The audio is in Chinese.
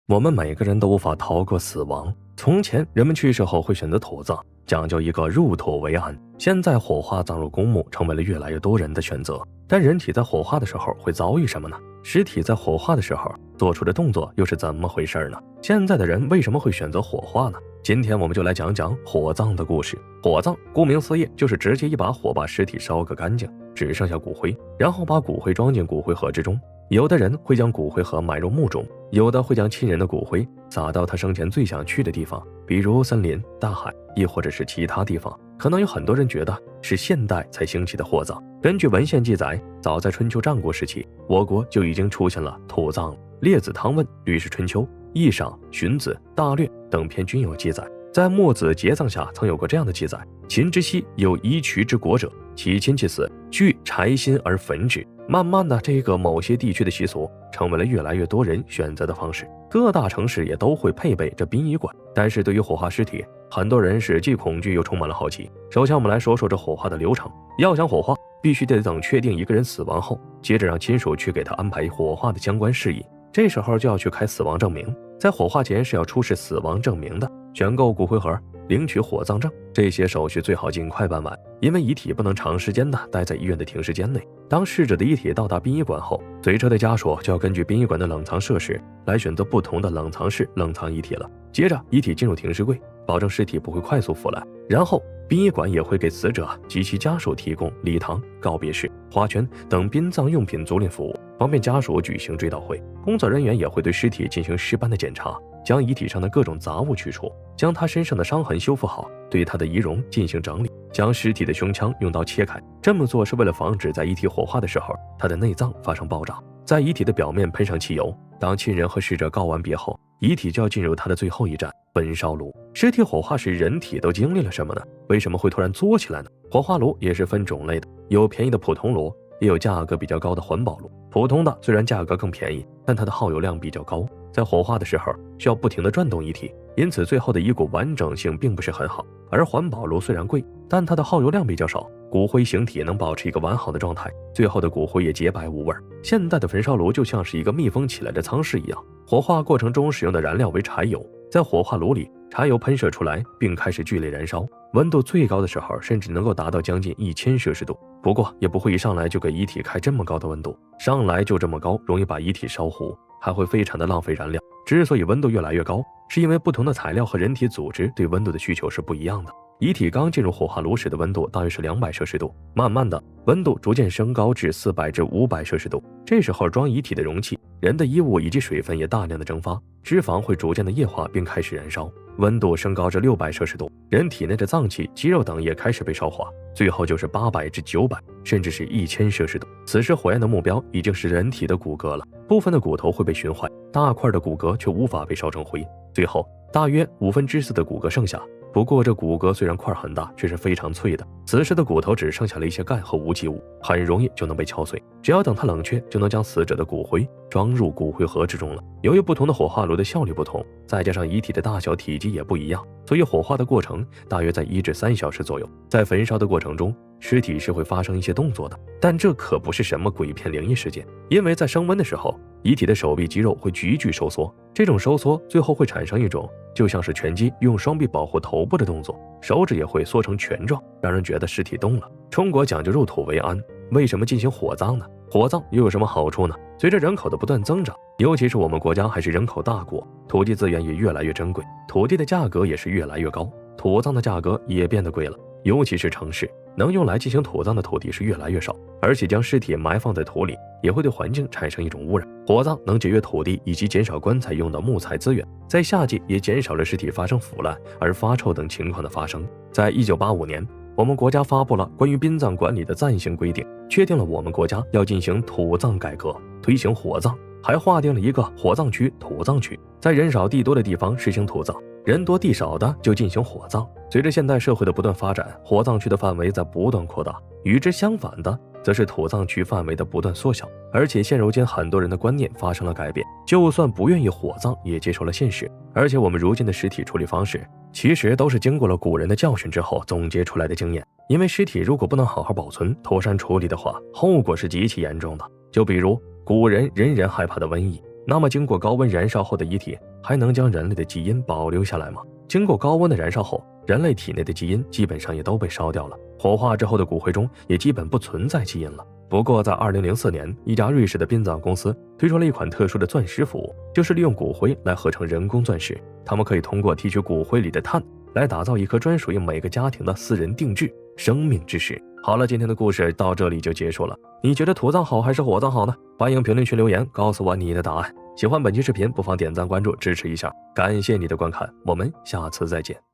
我们每个人都无法逃过死亡。从前人们去世后会选择土葬，讲究一个入土为安。现在火化葬入公墓成为了越来越多人的选择。但人体在火化的时候会遭遇什么呢？尸体在火化的时候做出的动作又是怎么回事呢？现在的人为什么会选择火化呢？今天我们就来讲讲火葬的故事。火葬顾名思义就是直接一把火把尸体烧个干净，只剩下骨灰，然后把骨灰装进骨灰盒之中。有的人会将骨灰盒埋入墓中，有的会将亲人的骨灰撒到他生前最想去的地方，比如森林、大海，亦或者是其他地方。可能有很多人觉得是现代才兴起的火葬。根据文献记载，早在春秋战国时期，我国就已经出现了土葬。列子汤问、吕氏春秋、易赏、荀子、大略等篇均有记载。在墨子节葬下曾有过这样的记载：秦之西有夷渠之国者，其亲戚死，据柴薪而焚之。慢慢的，这个某些地区的习俗成为了越来越多人选择的方式。各大城市也都会配备这殡仪馆，但是对于火化尸体，很多人是既恐惧又充满了好奇。首先我们来说说这火化的流程。要想火化，必须得等确定一个人死亡后，接着让亲属去给他安排火化的相关事宜，这时候就要去开死亡证明。在火化前是要出示死亡证明的，选购骨灰盒，领取火葬证，这些手续最好尽快办完，因为遗体不能长时间的待在医院的停尸间内。当逝者的遗体到达殡仪馆后，随车的家属就要根据殡仪馆的冷藏设施来选择不同的冷藏室冷藏遗体了。接着遗体进入停尸柜，保证尸体不会快速腐烂。然后殡仪馆也会给死者及其家属提供礼堂、告别式、花圈等殡葬用品租赁服务，方便家属举行追悼会。工作人员也会对尸体进行尸斑的检查，将遗体上的各种杂物去除，将他身上的伤痕修复好，对他的仪容进行整理，将尸体的胸腔用刀切开。这么做是为了防止在遗体火化的时候，他的内脏发生爆炸。在遗体的表面喷上汽油。当亲人和逝者告完别后，遗体就要进入他的最后一站——焚烧炉。尸体火化时，人体都经历了什么呢？为什么会突然作起来呢？火化炉也是分种类的，有便宜的普通炉，也有价格比较高的环保炉。普通的虽然价格更便宜，但它的耗油量比较高，在火化的时候需要不停地转动遗体，因此最后的遗骨完整性并不是很好。而环保炉虽然贵，但它的耗油量比较少，骨灰形体能保持一个完好的状态，最后的骨灰也洁白无味。现代的焚烧炉就像是一个密封起来的舱室一样，火化过程中使用的燃料为柴油，在火化炉里，柴油喷射出来并开始剧烈燃烧，温度最高的时候甚至能够达到将近1000摄氏度。不过也不会一上来就给遗体开这么高的温度，上来就这么高容易把遗体烧糊，还会非常的浪费燃料。之所以温度越来越高，是因为不同的材料和人体组织对温度的需求是不一样的。遗体刚进入火化炉时的温度大约是200摄氏度，慢慢的温度逐渐升高至400至500摄氏度。这时候装遗体的容器、人的衣物以及水分也大量的蒸发，脂肪会逐渐的液化并开始燃烧，温度升高至600摄氏度，人体内的脏器、肌肉等也开始被烧化，最后就是800至900甚至是1000摄氏度。此时火焰的目标已经是人体的骨骼了，部分的骨头会被熏坏，大块的骨骼却无法被烧成灰，最后大约4/5的骨骼剩下。不过这骨骼虽然块很大，却是非常脆的，此时的骨头只剩下了一些钙和无机物，很容易就能被敲碎。只要等它冷却，就能将死者的骨灰装入骨灰盒之中了。由于不同的火化炉的效率不同，再加上遗体的大小体积也不一样，所以火化的过程大约在1至3小时左右。在焚烧的过程中，尸体是会发生一些动作的，但这可不是什么鬼片灵异事件，因为在升温的时候，遗体的手臂肌肉会急剧收缩，这种收缩最后会产生一种就像是拳击用双臂保护头部的动作，手指也会缩成拳状，让人觉得尸体动了。中国讲究入土为安，为什么进行火葬呢？火葬又有什么好处呢？随着人口的不断增长，尤其是我们国家还是人口大国，土地资源也越来越珍贵，土地的价格也是越来越高，土葬的价格也变得贵了。尤其是城市，能用来进行土葬的土地是越来越少，而且将尸体埋放在土里也会对环境产生一种污染。火葬能节约土地以及减少棺材用的木材资源，在夏季也减少了尸体发生腐烂而发臭等情况的发生。在1985年，我们国家发布了关于殡葬管理的暂行规定，确定了我们国家要进行土葬改革，推行火葬，还划定了一个火葬区、土葬区，在人少地多的地方实行土葬，人多地少的就进行火葬。随着现代社会的不断发展，火葬区的范围在不断扩大，与之相反的则是土葬区范围的不断缩小。而且现如今很多人的观念发生了改变，就算不愿意火葬也接受了现实。而且我们如今的尸体处理方式其实都是经过了古人的教训之后总结出来的经验，因为尸体如果不能好好保存、妥善处理的话，后果是极其严重的。就比如古人人人害怕的瘟疫，那么经过高温燃烧后的遗体还能将人类的基因保留下来吗？经过高温的燃烧后，人类体内的基因基本上也都被烧掉了，火化之后的骨灰中也基本不存在基因了。不过在2004年，一家瑞士的殡葬公司推出了一款特殊的钻石服务，就是利用骨灰来合成人工钻石。他们可以通过提取骨灰里的碳来打造一颗专属于每个家庭的私人定制生命之石。好了，今天的故事到这里就结束了。你觉得土葬好还是火葬好呢？欢迎评论区留言告诉我你的答案。喜欢本期视频不妨点赞关注支持一下，感谢你的观看，我们下次再见。